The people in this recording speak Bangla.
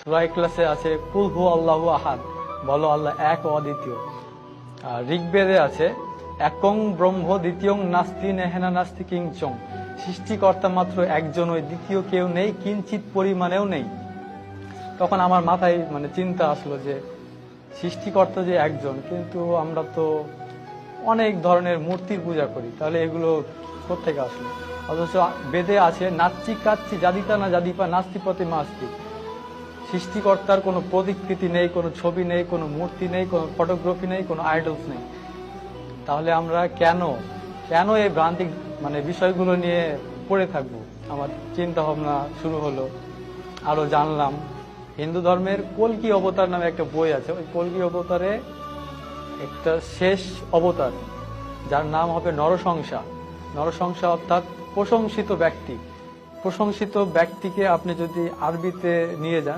সূরা ইখলাসে আছে কুল হু আল্লাহু আহাদ, বলো আল্লাহ এক ও অদ্বিতীয়। আর ঋগ্বেদে আছে একং ব্রহ্ম দ্বিতীয়ং নাস্তি নেহেনা নাস্তি কিঞ্চং, সৃষ্টিকর্তা মাত্র একজন, ওই দ্বিতীয় কেউ নেই, কিঞ্চিত পরিমাণেও নেই। তখন আমার মাথায় চিন্তা আসলো যে সৃষ্টিকর্তা যে একজন, কিন্তু আমরা তো অনেক ধরনের মূর্তির পূজা করি, তাহলে এগুলো কোত্থেকে আসলো? অথচ বেদে আছে নাচ্চি কাচ্চি জাদিতা না জাদিপা নাস্তি প্রতিমা আস্তি, সৃষ্টিকর্তার কোনো প্রতিকৃতি নেই, কোনো ছবি নেই, কোনো মূর্তি নেই, কোনো ফটোগ্রাফি নেই, কোনো আইডলস নেই। তাহলে আমরা কেন এই ভ্রান্তিক বিষয়গুলো নিয়ে পড়ে থাকবো? আমার চিন্তা ভাবনা শুরু হলো, আরো জানলাম। হিন্দু ধর্মের কল্কি অবতার নামে একটা বই আছে, ওই কল্কি অবতারে একটা শেষ অবতার যার নাম হবে নরসংসা। নরসংসা অর্থাৎ প্রশংসিত ব্যক্তি। প্রশংসিত ব্যক্তিকে আপনি যদি আরবিতে নিয়ে যান